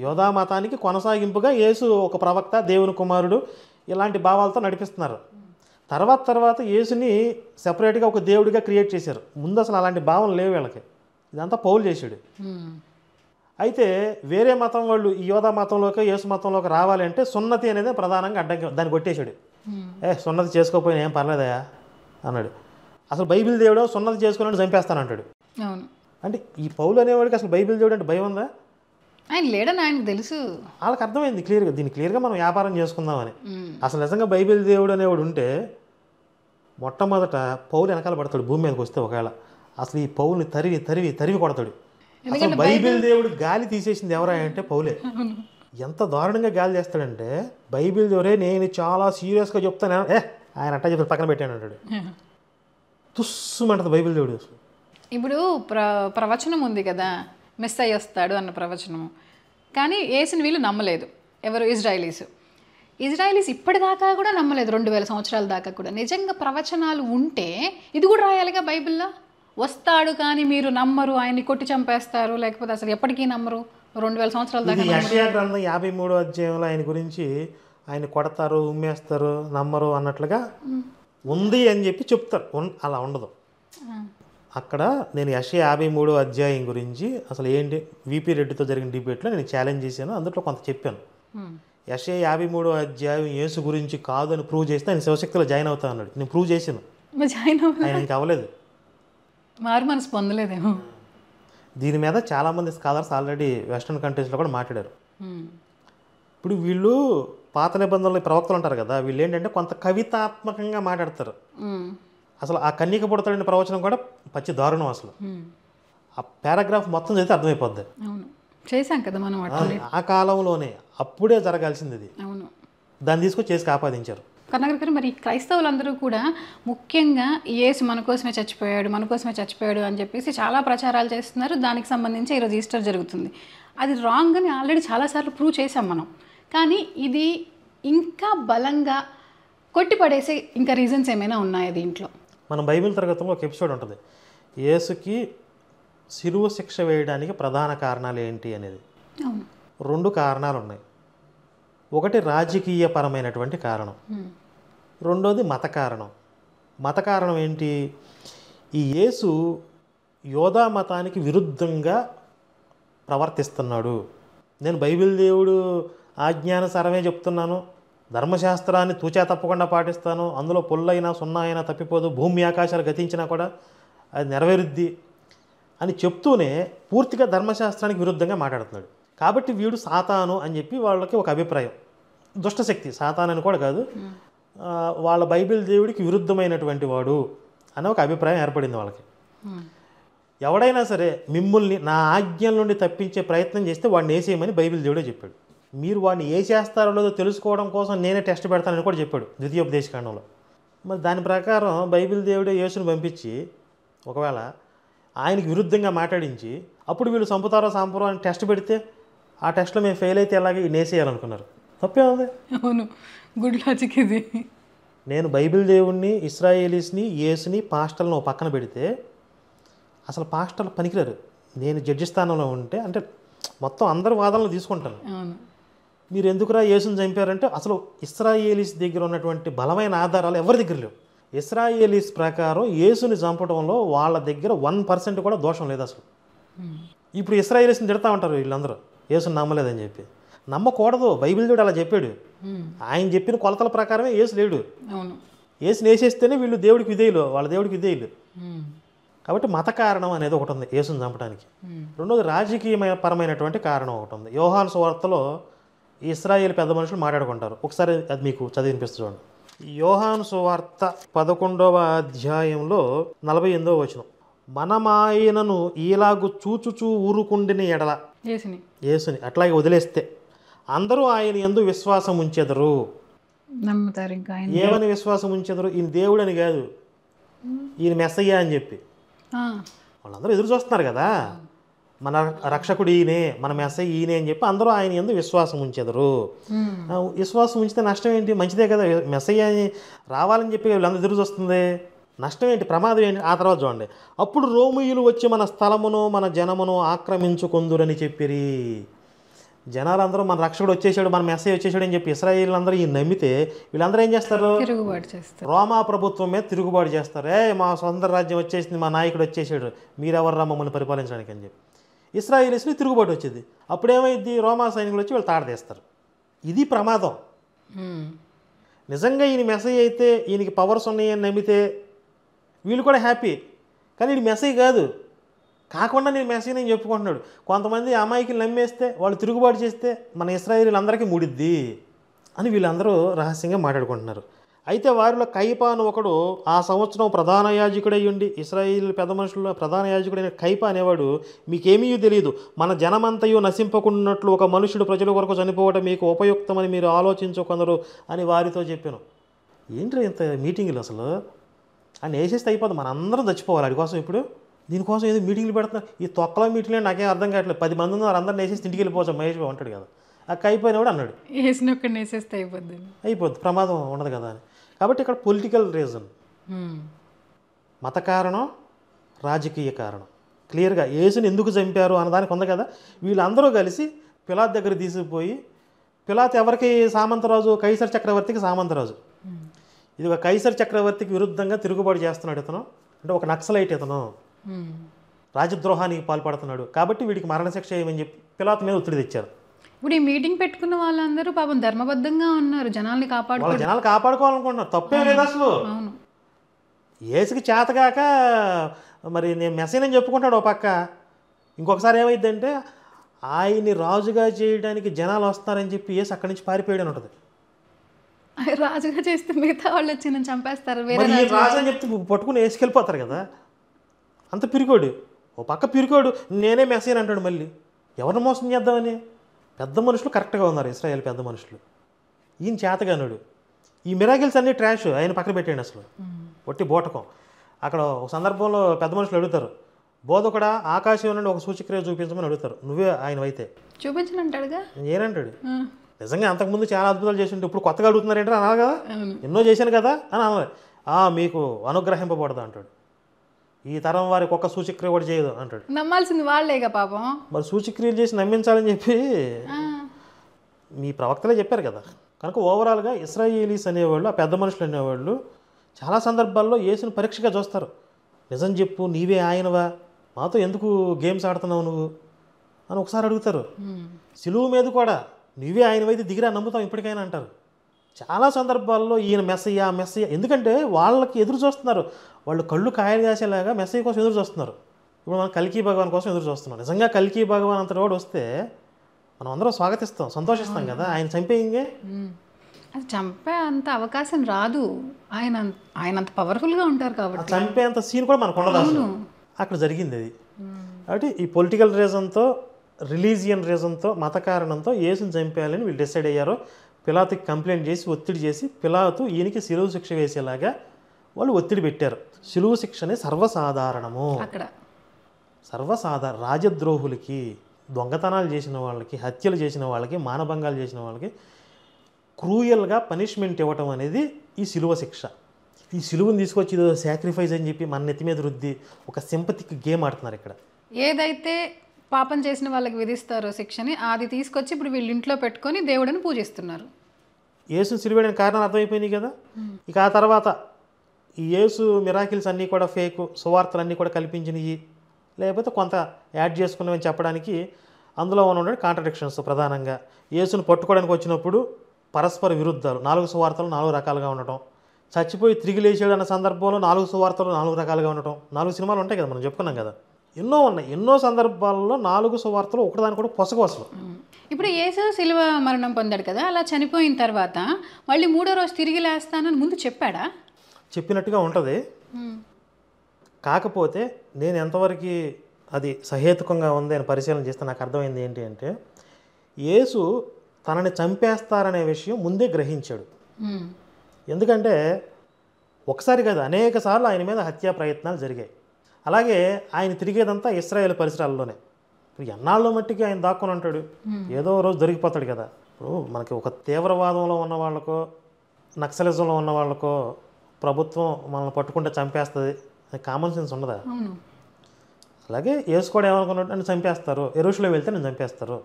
యోధా మతానికి కొనసాగింపుగా యేసు ఒక ప్రవక్త, దేవుని కుమారుడు, ఇలాంటి భావాలతో నడిపిస్తున్నారు. తర్వాత యేసుని సెపరేట్గా ఒక దేవుడిగా క్రియేట్ చేశారు. ముందు అసలు అలాంటి భావం లేవు వీళ్ళకి. ఇదంతా పౌలు చేశాడు. అయితే వేరే మతం వాళ్ళు ఈ యోధా మతంలోకి, యేసు మతంలోకి రావాలంటే సున్నతి అనేది ప్రధానంగా అడ్డంకి, దాన్ని కొట్టేశాడు. సున్నతి చేసుకోకపోయినా ఏం పర్లేదయా అన్నాడు. అసలు బైబిల్ దేవుడు సున్నతి చేసుకోవాలని చంపేస్తానంటాడు. అవును. అంటే ఈ పౌలు అనేవాడికి అసలు బైబిల్ దేవుడు అంటే భయం ఉందా? ఆయన లేడని ఆయనకు తెలుసు. వాళ్ళకి అర్థమైంది క్లియర్గా, దీన్ని క్లియర్గా మనం వ్యాపారం చేసుకుందామని. అసలు నిజంగా బైబిల్ దేవుడు అనేవాడు ఉంటే మొట్టమొదట పౌలు వెనకాల పడతాడు భూమి మీదకి వస్తే. ఒకవేళ అసలు ఈ పౌల్ని తరివి తరివి తరివి కొడతాడు. అసలు బైబిల్ దేవుడు గాలి తీసేసింది ఎవరా అంటే పౌలే. ఎంత దారుణంగా గాలి చేస్తాడంటే, బైబిల్ దేవుడే నేను చాలా సీరియస్గా చెప్తాను, ఆయన అట్టా చెప్తాడు పక్కన పెట్టాను అంటాడు. తుస్సుమంటది బైబిల్ దేవుడు. ఇప్పుడు ప్రవచనం ఉంది కదా, మెస్సయ్య వస్తాడు అన్న ప్రవచనము, కానీ యేసుని వీళ్ళు నమ్మలేదు. ఎవరు? ఇజ్రాయిలీస్ ఇప్పటిదాకా కూడా నమ్మలేదు. 2000 సంవత్సరాల దాకా కూడా. నిజంగా ప్రవచనాలు ఉంటే ఇది కూడా రాయాలిగా బైబిల్లో. వస్తాడు కానీ మీరు నమ్మరు, ఆయన్ని కొట్టి చంపేస్తారు, లేకపోతే అసలు ఎప్పటికీ నమ్మరు, 2000 సంవత్సరాల దాకా. యెషయా గ్రంథం 53వ అధ్యాయంలో ఆయన గురించి ఆయన కొడతారు, ఉమ్మేస్తారు, నమ్మరు అన్నట్లుగా ఉంది అని చెప్పి చెప్తారు. అలా ఉండదు అక్కడ. నేను యెషయా 53వ అధ్యాయం గురించి అసలు ఏంటి విపి రెడ్డితో జరిగిన డిబేట్లో నేను ఛాలెంజ్ చేశాను, అందులో కొంత చెప్పాను. యెషయా 53వ అధ్యాయం యేసు గురించి కాదు అని ప్రూవ్ చేస్తే ఆయన శివశక్తిలో జాయిన్ అవుతా అన్నాడు. నేను ప్రూవ్ చేశాను, ఆయన ఇంకా అవ్వలేదు, మారు మనసు పొందలేదేమో. దీని మీద చాలామంది స్కాలర్స్ ఆల్రెడీ వెస్ట్రన్ కంట్రీస్లో కూడా మాట్లాడారు. ఇప్పుడు వీళ్ళు పాత నిబంధనలు ప్రవక్తలు ఉంటారు కదా, వీళ్ళు ఏంటంటే కొంత కవితాత్మకంగా మాట్లాడతారు. అసలు ఆ కన్యక పుడతాడని ప్రవచనం కూడా పచ్చి దారుణం. అసలు ఆ పారాగ్రాఫ్ మొత్తం చదివితే అర్థమైపోద్ది. అవును, చేశాం కదా మనం. ఆ కాలంలోనే అప్పుడే జరగాల్సింది ఇది. అవును, దాన్ని తీసుకొని చేసి ఆపాదించారు. కర్ణాకర్ గారు, మరి క్రైస్తవులందరూ కూడా ముఖ్యంగా యేసు మన కోసమే చచ్చిపోయాడు అని చెప్పేసి చాలా ప్రచారాలు చేస్తున్నారు. దానికి సంబంధించి ఈరోజు ఈస్టర్ జరుగుతుంది. అది రాంగ్ అని ఆల్రెడీ చాలాసార్లు ప్రూవ్ చేసాం మనం. కానీ ఇది ఇంకా బలంగా కొట్టిపడేసే ఇంకా రీజన్స్ ఏమైనా ఉన్నాయా దీంట్లో? మనం బైబిల్ తరగతిలో ఒక ఎపిసోడ్ ఉంటుంది, యేసుకి శిలువ శిక్ష వేయడానికి ప్రధాన కారణాలు ఏంటి అనేది. 2 కారణాలు ఉన్నాయి. ఒకటి రాజకీయపరమైనటువంటి కారణం, రెండోది మత కారణం. మత కారణం ఏంటి? ఈ యేసు యోధా మతానికి విరుద్ధంగా ప్రవర్తిస్తున్నాడు. నేను బైబిల్ దేవుడు ఆజ్ఞానుసారమే చెప్తున్నాను, ధర్మశాస్త్రాన్ని తూచా తప్పకుండా పాటిస్తాను, అందులో పొల్లైనా సున్నా అయినా తప్పిపోదు, భూమి ఆకాశాలు గతించినా కూడా అది నెరవేరుద్ది అని చెప్తూనే పూర్తిగా ధర్మశాస్త్రానికి విరుద్ధంగా మాట్లాడుతున్నాడు. కాబట్టి వీడు సాతాను అని చెప్పి వాళ్ళకి ఒక అభిప్రాయం. దుష్టశక్తి, సాతాను అని కూడా కాదు, వాళ్ళ బైబిల్ దేవుడికి విరుద్ధమైనటువంటి వాడు అనే ఒక అభిప్రాయం ఏర్పడింది వాళ్ళకి. ఎవడైనా సరే మిమ్మల్ని నా ఆజ్ఞల నుండి తప్పించే ప్రయత్నం చేస్తే వాడిని వేసేయమని బైబిల్ దేవుడే చెప్పాడు. మీరు వాడిని వేసేస్తారో లేదో తెలుసుకోవడం కోసం నేనే టెస్ట్ పెడతానని కూడా చెప్పాడు ద్వితీయోపదేశకాండంలో. మరి దాని ప్రకారం బైబిల్ దేవుడే యేసుని పంపించి ఒకవేళ ఆయనకి విరుద్ధంగా మాట్లాడించి అప్పుడు వీళ్ళు చంపుతారో సంపరో అని టెస్ట్ పెడితే ఆ టెస్ట్లో మేము ఫెయిల్ అయితే ఎలాగే నేసేయాలనుకున్నారు. తప్పే ఉంది. అవును, గుడ్ లాజిక్ ఇది. నేను బైబిల్ దేవుణ్ణి, ఇస్రాయేలీస్ని, యేసుని, పాస్టర్లను పక్కన పెడితే అసలు పాస్టర్లు పనికిరారు. నేను జడ్జి స్థానంలో ఉంటే అంటే మొత్తం అందరి వాదనలు తీసుకుంటాను. మీరు ఎందుకురా యేసుని చంపారంటే అసలు ఇస్రాయేలీస్ దగ్గర ఉన్నటువంటి బలమైన ఆధారాలు ఎవరి దగ్గర లేవు. ఇస్రాయేలీస్ ప్రకారం యేసుని చంపడంలో వాళ్ళ దగ్గర 1% కూడా దోషం లేదు అసలు. ఇప్పుడు ఇస్రాయేలీస్ని తిడతా ఉంటారు వీళ్ళందరూ యేసుని నమ్మలేదని చెప్పి. నమ్మకూడదు, బైబిల్ దేవుడు అలా చెప్పాడు. ఆయన చెప్పిన కొలతల ప్రకారమే యేసు లేడు. యేసుని వేసేస్తేనే వీళ్ళు దేవుడికి విధేయులు, వాళ్ళ దేవుడికి విధేయులు. కాబట్టి మత కారణం అనేది ఒకటి ఉంది యేసుని చంపడానికి. రెండోది రాజకీయపరమైనటువంటి కారణం ఒకటి ఉంది. యోహాను సువార్తలో ఇశ్రాయేలు పెద్ద మనుషులు మాట్లాడుకుంటారు. ఒకసారి అది మీకు చదివినిపిస్తూ చూడండి. యోహాను సువార్త 11వ అధ్యాయంలో 48వ వచనం. మనమాయనను ఈలాగు చూచుచూ ఊరుకుండిన ఎడల, యేసుని అట్లాగే వదిలేస్తే అందరూ ఆయన యందు విశ్వాసం ఉంచెదరు. నమ్ముతారు. ఇంకా ఏమని విశ్వాసం ఉంచెదరు? ఈయన దేవుడు అని కాదు, ఈయన మెస్సయ్య అని చెప్పి. వాళ్ళందరూ ఎదురు చూస్తున్నారు కదా, మన రక్షకుడు ఈయనే, మన మెస్సయ్య ఈయనే అని చెప్పి అందరూ ఆయన యందు విశ్వాసం ఉంచెదరు. విశ్వాసం ఉంచితే నష్టం ఏంటి? మంచిదే కదా, మెస్సయ్య రావాలని చెప్పి వీళ్ళందరూ ఎదురు చూస్తుంది. నష్టం ఏంటి? ప్రమాదం ఏంటి? ఆ తర్వాత చూడండి. అప్పుడు రోమీయులు వచ్చి మన స్థలమును మన జనమును ఆక్రమించుకొందురని చెప్పిరి. జనాలందరూ మన రక్షకుడు వచ్చేసాడు, మన మెస్సయ్య వచ్చేసాడు అని చెప్పి ఇశ్రాయేలీలందరూ ఈయన నమ్మితే వీళ్ళందరూ ఏం చేస్తారు? తిరుగుబాటు చేస్తారు. రోమా ప్రభుత్వం మీద తిరుగుబాటు చేస్తారు. మా సొంత రాజ్యం వచ్చేసింది, మా నాయకుడు వచ్చేసాడు, మీరెవర్రా మమ్మల్ని పరిపాలించడానికి అని చెప్పి ఇశ్రాయేలీస్ని తిరుగుబాటు వచ్చేది. అప్పుడేమైంది? రోమా సైనికులు వచ్చి వీళ్ళు తాడదేస్తారు. ఇది ప్రమాదం. నిజంగా ఈయన మెస్సయ్య అయితే, ఈయనకి పవర్స్ ఉన్నాయని నమ్మితే వీళ్ళు కూడా హ్యాపీ. కానీ ఇది మెస్సయ్య కాదు, కాకుండా నేను మెసేజ్ నేను చెప్పుకుంటున్నాడు. కొంతమంది అమాయకులు నమ్మేస్తే వాళ్ళు తిరుగుబాటు చేస్తే మన ఇశ్రాయేలీలందరికీ ముడిద్ది అని వీళ్ళందరూ రహస్యంగా మాట్లాడుకుంటున్నారు. అయితే వారిలో కైపా అని ఒకడు ఆ సంవత్సరం ప్రధాన యాజకుడై ఉండి, ఇశ్రాయేల్ పెద్ద మనుషుల్లో ప్రధాన యాజకుడైన కైపా అనేవాడు, మీకేమీ తెలియదు, మన జనమంతయు నశింపకున్నట్లు ఒక మనుషుడు ప్రజల కొరకు చనిపోవడం మీకు ఉపయుక్తమని మీరు ఆలోచించుకొనరు అని వారితో చెప్పాను. ఏంటి ఇంత మీటింగులు అసలు? అని వేసేస్తే అయిపోతుంది, మన అందరం చచ్చిపోవాలి వాడి కోసం. ఇప్పుడు దీనికోసం ఏదో మీటింగ్లు పెడుతున్నారు. ఈ తొక్కలో మీటింగ్లు నాకేం అర్థం కావట్లేదు. 10 మంది ఉన్నారు, అందరిని వేసేసి ఇంటికి వెళ్ళిపోవచ్చు మహేష్ బాబు అంటాడు కదా. ఆ కైపోయిన కూడా అన్నాడు వేసినొక్కడిని వేసేస్తే అయిపోద్ది, ప్రమాదం ఉండదు కదా అని. కాబట్టి ఇక్కడ పొలిటికల్ రీజన్, మత కారణం, రాజకీయ కారణం క్లియర్గా యేసుని ఎందుకు చంపారు అన్నదానికి ఉంది కదా. వీళ్ళందరూ కలిసి పిలాతు దగ్గర తీసుకుపోయి, పిలాతు ఎవరికి సామంతరాజు, కైసర్ చక్రవర్తికి సామంతరాజు. ఇది ఒక కైసర్ చక్రవర్తికి విరుద్ధంగా తిరుగుబాటు చేస్తున్నాడు ఇతను, అంటే ఒక నక్సలైట్ ఇతను, రాజద్రోహానికి పాల్పడుతున్నాడు. కాబట్టి వీడికి మరణశిక్ష చేయమని చెప్పి పిలాతు మీద ఒత్తిడి తెచ్చారు. ఇప్పుడు ఈ మీటింగ్ పెట్టుకున్న వాళ్ళందరూ పాపం ధర్మబద్ధంగా ఉన్నారు, జనాల్ని జనాలు కాపాడుకోవాలనుకుంటున్నారు, తప్పేం లేదు అసలు. ఏసుకి చేతగాక మరి నేను మెసేజ్ అని చెప్పుకుంటాడు ఓ పక్క. ఇంకొకసారి ఏమైందంటే ఆయన్ని రాజుగా చేయడానికి జనాలు వస్తారని చెప్పి ఏసు అక్కడి నుంచి పారిపోయాడు అని ఉంటుంది. రాజుగా చేస్తే మిగతా వాళ్ళు వచ్చి నేను చంపేస్తారు, రాజు అని చెప్తే పట్టుకుని వేసుకెళ్ళిపోతారు కదా. అంత పిరికోడు, ఓ పక్క పిరికోడు, నేనే మెసేజ్ అంటాడు. మళ్ళీ ఎవరిని మోసం చేద్దామని? పెద్ద మనుషులు కరెక్ట్గా ఉన్నారు, ఇశ్రాయేల్ పెద్ద మనుషులు. ఈయన చేతగానుడు. ఈ మిరాకిల్స్ అన్నీ ట్రాష్, ఆయన పక్కన పెట్టాడు అసలు, ఒట్టి బోటకం. అక్కడ ఒక సందర్భంలో పెద్ద మనుషులు అడుగుతారు, బోధకుడా ఆకాశం నుండి ఒక సూచక్రియ చూపించమని అడుగుతారు. నువ్వే ఆయన అయితే చూపించనంటాడుగా. ఏనంటాడు, నిజంగా అంతకుముందు చాలా అద్భుతాలు చేసి ఉంటే ఇప్పుడు కొత్తగా అడుగుతున్నారు ఏంటో అనాలి కదా, ఎన్నో చేశాను కదా అని అనాలి. మీకు అనుగ్రహింపబడదు అంటాడు. ఈ తరం వారికి ఒక్క సూచక్రియ కూడా చేయదు అంటాడు. నమ్మాల్సింది వాళ్ళేగా పాపం. మరి సూచక్రియలు చేసి నమ్మించాలని చెప్పి మీ ప్రవక్తలే చెప్పారు కదా. కనుక ఓవరాల్గా ఇశ్రాయేలీస్ అనేవాళ్ళు, ఆ పెద్ద మనుషులు అనేవాళ్ళు చాలా సందర్భాల్లో యేసుని పరీక్షగా చూస్తారు. నిజం చెప్పు, నీవే ఆయనవా, మాతో ఎందుకు గేమ్స్ ఆడుతున్నావు నువ్వు అని ఒకసారి అడుగుతారు. సిలువు మీద కూడా నీవే ఆయనవైతే దిగిరా నమ్ముతాం ఇప్పటికైనా అంటారు. చాలా సందర్భాల్లో ఈయన మెస్సయ్య మెస్సయ్య, ఎందుకంటే వాళ్ళకి ఎదురు చూస్తున్నారు, వాళ్ళు కళ్ళు కాయలు కాసేలాగా మెస్సయ్య కోసం ఎదురు చూస్తున్నారు. ఇప్పుడు మనం కల్కి భగవాన్ కోసం ఎదురు చూస్తున్నాం. నిజంగా కల్కి భగవాన్ అంతటి వాడు వస్తే మనం అందరం స్వాగతిస్తాం, సంతోషిస్తాం కదా. ఆయన చంపేయింగే, అది చంపే అంత అవకాశం రాదు, ఆయన అంత పవర్ఫుల్గా ఉంటారు కాబట్టి. చంపే అంత సీన్ కూడా మనకు ఉండదు అసలు. అక్కడ జరిగింది అది. కాబట్టి ఈ పొలిటికల్ రీజన్తో, రిలీజియన్ రీజన్తో, మత కారణంతో యేసుని చంపేయాలని వీళ్ళు డిసైడ్ అయ్యారు. పిలాతుకి కంప్లైంట్ చేసి, ఒత్తిడి చేసి, పిలాతు ఈయనకి శిలువు శిక్ష వేసేలాగా వాళ్ళు ఒత్తిడి పెట్టారు. శిలువు శిక్షని సర్వసాధారణము, అక్కడ రాజద్రోహులకి, దొంగతనాలు చేసిన వాళ్ళకి, హత్యలు చేసిన వాళ్ళకి, మానభంగాలు చేసిన వాళ్ళకి క్రూయల్గా పనిష్మెంట్ ఇవ్వటం అనేది ఈ శిలువ శిక్ష. ఈ శిలువుని తీసుకొచ్చి ఇదో సాక్రిఫైస్ అని చెప్పి మన నెత్తి మీద రుద్ది ఒక సింపతిక్ గేమ్ ఆడుతున్నారు ఇక్కడ. ఏదైతే పాపం చేసిన వాళ్ళకి విధిస్తారో శిక్షని, అది తీసుకొచ్చి ఇప్పుడు వీళ్ళు ఇంట్లో పెట్టుకొని దేవుడిని పూజిస్తున్నారు. యేసుని సిలువేయడానికి కారణాలు అర్థమైపోయినాయి కదా. ఇక ఆ తర్వాత ఈ యేసు మిరాకిల్స్ అన్నీ కూడా ఫేకు, సువార్తలు అన్నీ కూడా కల్పించినవి, లేకపోతే కొంత యాడ్ చేసుకున్నామని చెప్పడానికి అందులో ఉన్న కాంట్రడిక్షన్స్. ప్రధానంగా యేసుని పట్టుకోవడానికి వచ్చినప్పుడు పరస్పర విరుద్ధాలు, 4 సువార్తలు 4 రకాలుగా ఉండటం, చచ్చిపోయి తిరిగి లేచాడు అన్న సందర్భంలో 4 సువార్తలు 4 రకాలుగా ఉండటం. 4 సినిమాలు ఉంటాయి కదా, మనం చెప్పుకున్నాం కదా, ఎన్నో ఉన్నాయి. ఎన్నో సందర్భాల్లో 4 సువార్తలు ఒకటిదాని కూడా పొసగు అసలు. ఇప్పుడు యేసు శిలువ మరణం పొందాడు కదా, అలా చనిపోయిన తర్వాత మళ్ళీ 3వ రోజు తిరిగి లేస్తానని ముందు చెప్పాడా? చెప్పినట్టుగా ఉంటుంది. కాకపోతే నేను ఎంతవరకు అది సహేతుకంగా ఉంది అని పరిశీలన చేస్తే నాకు అర్థమైంది ఏంటి అంటే, యేసు తనని చంపేస్తారనే విషయం ముందే గ్రహించాడు. ఎందుకంటే ఒకసారి కాదు, అనేక సార్లు ఆయన మీద హత్యా ప్రయత్నాలు జరిగాయి. అలాగే ఆయన తిరిగేదంతా ఇశ్రాయేల్ పరిసరాల్లోనే. ఇప్పుడు ఎన్నాళ్ళలో మట్టికి ఆయన దాక్కుని ఉంటాడు, ఏదో రోజు దొరికిపోతాడు కదా. ఇప్పుడు మనకి ఒక తీవ్రవాదంలో ఉన్న వాళ్ళకో, నక్సలిజంలో ఉన్న వాళ్ళకో ప్రభుత్వం మనల్ని పట్టుకుంటే చంపేస్తుంది, కామన్ సెన్స్ ఉండదా? అలాగే యేసు కూడా ఏమనుకున్నాడు, నన్ను చంపేస్తారు, యెరూషలేము వెళ్తే నన్ను చంపేస్తారు.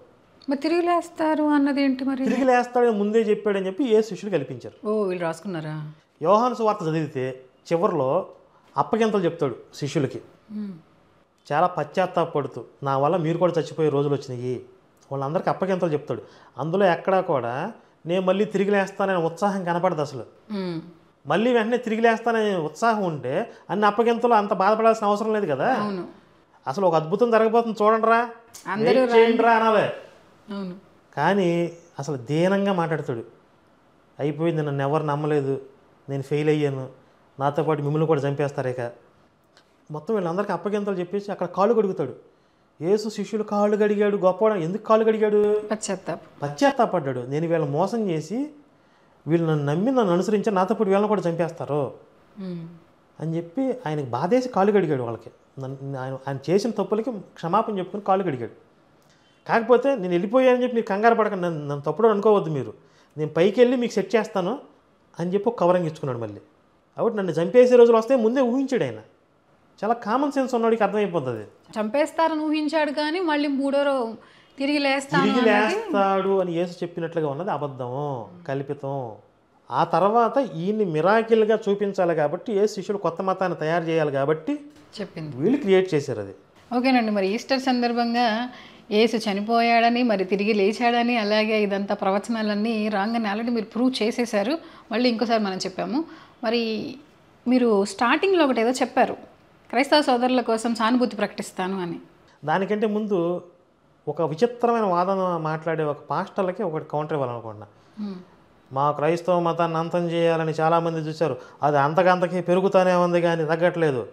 మరి తిరిగి లేస్తారు అన్నది ఏంటి? మరి తిరిగి లేస్తాడని ముందే చెప్పాడని చెప్పి యేసు శిష్యులు కల్పించారు. వీళ్ళు రాసుకున్నారా? యోహాను సువార్త చదివితే చివరిలో అప్పగింతలు చెప్తాడు శిష్యులకి, చాలా పశ్చాత్తాపడుతూ, నా వల్ల మీరు కూడా చచ్చిపోయే రోజులు వచ్చినాయి, వాళ్ళందరికీ అప్పగింతలు చెప్తాడు. అందులో ఎక్కడా కూడా నేను మళ్ళీ తిరిగి లేస్తాననే ఉత్సాహం కనపడదు అసలు. మళ్ళీ వెంటనే తిరిగి లేస్తాననే ఉత్సాహం ఉంటే అన్ని అప్పగింతలు అంత బాధపడాల్సిన అవసరం లేదు కదా. అసలు ఒక అద్భుతం జరగబోతుంది చూడండి రా, అందరూ చేయండి రా అనాలే. అవును. కానీ అసలు దీనంగా మాట్లాడతాడు. అయిపోయింది, నన్ను ఎవరు నమ్మలేదు, నేను ఫెయిల్ అయ్యాను, నాతో పాటు మిమ్మల్ని కూడా చంపేస్తారు ఇక. మొత్తం వీళ్ళందరికీ అప్పగింతలు చెప్పేసి అక్కడ కాళ్ళు కడుగుతాడు. యేసు శిష్యులు కాళ్ళు కడిగాడు గొప్పవాడు. ఎందుకు కాళ్ళు కడిగాడు? పశ్చాత్తాపడ్డాడు. నేను వీళ్ళని మోసం చేసి వీళ్ళు నన్ను నమ్మి నన్ను అనుసరించి నాతో పాటు వీళ్ళని కూడా చంపేస్తారు అని చెప్పి ఆయనకు బాధేసి కాళ్ళు కడిగాడు వాళ్ళకి. ఆయన చేసిన తప్పులకి క్షమాపణ చెప్పుకొని కాళ్ళు కడిగాడు. కాకపోతే నేను వెళ్ళిపోయానని చెప్పి మీరు కంగారు పడకండి, నన్ను తప్పుడు అనుకోవద్దు, మీరు నేను పైకి వెళ్ళి మీకు సెట్ చేస్తాను అని చెప్పి ఒక కవరింగ్ ఇచ్చుకున్నాడు మళ్ళీ. కాబట్టి నన్ను చంపేసే రోజులు వస్తే ముందే ఊహించాడు ఆయన. చాలా కామన్ సెన్స్ ఉన్నవాడికి అర్థమైపోతుంది. చంపేస్తారని ఊహించాడు కానీ మళ్ళీ తిరిగి లేస్తాడు అని యేసు చెప్పినట్లుగా ఉన్నది అబద్ధము, కల్పితం. ఆ తర్వాత ఈయన్ని మిరాకిల్గా చూపించాలి కాబట్టి యేసు శిష్యులు కొత్త మతాన్ని తయారు చేయాలి కాబట్టి చెప్పింది, వీళ్ళు క్రియేట్ చేశారు అది. ఓకేనండి. మరి ఈస్టర్ సందర్భంగా యేసు చనిపోయాడని మరి తిరిగి లేచాడని అలాగే ఇదంతా ప్రవచనాలన్నీ రాంగ్ అని ఆల్రెడీ మీరు ప్రూవ్ చేసేసారు. మళ్ళీ ఇంకోసారి మనం చెప్పాము. మరి మీరు స్టార్టింగ్లో ఒకటి ఏదో చెప్పారు, క్రైస్తవ సోదరుల కోసం సానుభూతి ప్రకటిస్తాను అని. దానికంటే ముందు ఒక విచిత్రమైన వాదన మాట్లాడే ఒక పాస్టర్లకి ఒకటి కౌంటర్ ఇవ్వాలనుకున్నా. మా క్రైస్తవ మతాన్ని అంతం చేయాలని చాలామంది చూశారు, అది అంతకంతకి పెరుగుతూనే ఉంది కానీ తగ్గట్లేదు,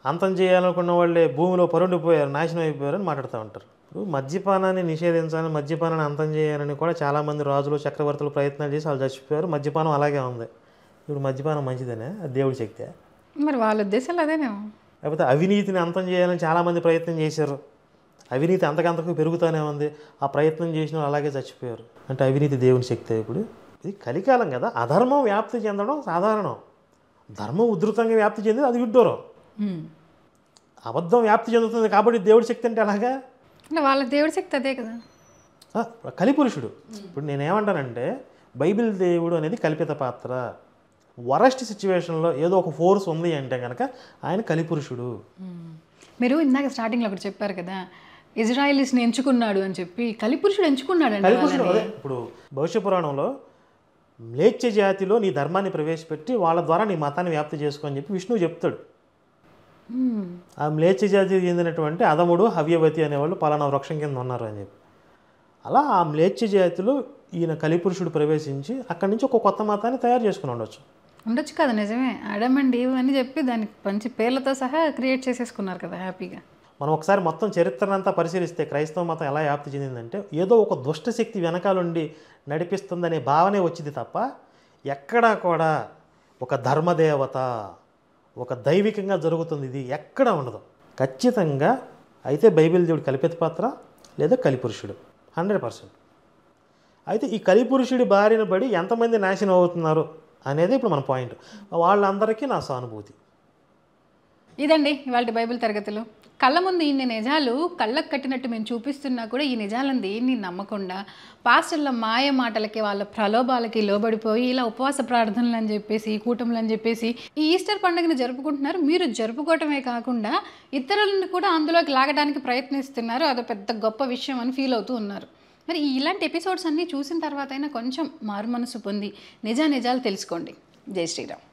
అంతం చేయాలనుకున్న వాళ్ళే భూమిలో పరుండిపోయారు, నాశనం అయిపోయారు అని మాట్లాడుతూ ఉంటారు. ఇప్పుడు మద్యపానాన్ని నిషేధించాలని, మద్యపానాన్ని అంతం చేయాలని కూడా చాలామంది రాజులు చక్రవర్తులు ప్రయత్నాలు చేసి వాళ్ళు చచ్చిపోయారు. మద్యపానం అలాగే ఉంది. ఇప్పుడు మద్యపానం మంచిదేనే, అది దేవుడి శక్తే? మరి వాళ్ళ ఉద్దేశాలు అదేనేమో. లేకపోతే అవినీతిని అంతం చేయాలని చాలామంది ప్రయత్నం చేశారు, అవినీతి అంతకంతకు పెరుగుతూనే ఉంది, ఆ ప్రయత్నం చేసిన అలాగే చచ్చిపోయారు. అంటే అవినీతి దేవుని శక్తే? ఇప్పుడు ఇది కలికాలం కదా, అధర్మం వ్యాప్తి చెందడం సాధారణం, ధర్మం ఉధృతంగా వ్యాప్తి చెంది అది విడ్డూరం. అబద్ధం వ్యాప్తి చెందుతుంది కాబట్టి దేవుడి శక్తి అంటే అలాగా? వాళ్ళ దేవుడి శక్తి అదే కదా, కలిపురుషుడు. ఇప్పుడు నేనేమంటానంటే బైబిల్ దేవుడు అనేది కల్పిత పాత్ర. వరస్ట్ సిచ్యువేషన్లో ఏదో ఒక ఫోర్స్ ఉంది అంటే కనుక ఆయన కలిపురుషుడు. మీరు ఇందాక స్టార్టింగ్లో ఒకటి చెప్పారు కదా, ఇజ్రాయిలీస్ని ఎంచుకున్నాడు అని చెప్పి. కలిపురుషుడు ఎంచుకున్నాడు అండి. కలిపురుషుడు అదే. ఇప్పుడు భవిష్య పురాణంలో మ్లేచ్ఛ జాతిలో నీ ధర్మాన్ని ప్రవేశపెట్టి వాళ్ళ ద్వారా నీ మతాన్ని వ్యాప్తి చేసుకోని చెప్పి విష్ణువు చెప్తాడు. ఆ మ్లేచ్ఛ జాతికి చెందినటువంటి అదముడు హవ్యవతి అనేవాళ్ళు పలానా వృక్షం కింద ఉన్నారు అని చెప్పి, అలా ఆ మ్లేచ్ఛ జాతిలో ఈయన కలిపురుషుడు ప్రవేశించి అక్కడి నుంచి ఒక కొత్త మతాన్ని తయారు చేసుకుని ఉండొచ్చు కదా. నిజమే, ఆడమ్ అండ్ ఈవ్ అని చెప్పి దానికి మంచి పేర్లతో సహా క్రియేట్ చేసేసుకున్నారు కదా హ్యాపీగా. మనం ఒకసారి మొత్తం చరిత్రనంతా పరిశీలిస్తే క్రైస్తవ మతం ఎలా వ్యాప్తి చెందిందంటే ఏదో ఒక దుష్ట శక్తి వెనకాలండి నడిపిస్తుందనే భావనే వచ్చింది తప్ప ఎక్కడా కూడా ఒక ధర్మదేవత, ఒక దైవికంగా జరుగుతుంది ఇది ఎక్కడా ఉండదు. ఖచ్చితంగా అయితే బైబిల్ దేవుడు కల్పిత పాత్ర లేదా కలిపురుషుడు 100%. అయితే ఈ కలిపురుషుడి బారిన పడి ఎంతమంది నాశనం అవుతున్నారు అనేది ఇప్పుడు మన పాయింట్. వాళ్ళందరికీ నా సానుభూతి. ఇదండి ఇవాళ బైబిల్ తరగతులు. కళ్ళ ముందు ఇన్ని నిజాలు కళ్ళకు కట్టినట్టు మేము చూపిస్తున్నా కూడా ఈ నిజాలను దేన్ని నమ్మకుండా పాస్టర్ల మాయ మాటలకి, వాళ్ళ ప్రలోభాలకి లోబడిపోయి ఇలా ఉపవాస ప్రార్థనలు అని చెప్పేసి, కూటములు అని చెప్పేసి ఈ ఈస్టర్ పండుగను జరుపుకుంటున్నారు. మీరు జరుపుకోవటమే కాకుండా ఇతరులను కూడా అందులోకి లాగడానికి ప్రయత్నిస్తున్నారు. అదో పెద్ద గొప్ప విషయం అని ఫీల్ అవుతూ ఉన్నారు. మరి ఇలాంటి ఎపిసోడ్స్ అన్నీ చూసిన తర్వాత అయినా కొంచెం మారు మనసు పొంది నిజాలు తెలుసుకోండి. జై శ్రీరామ్.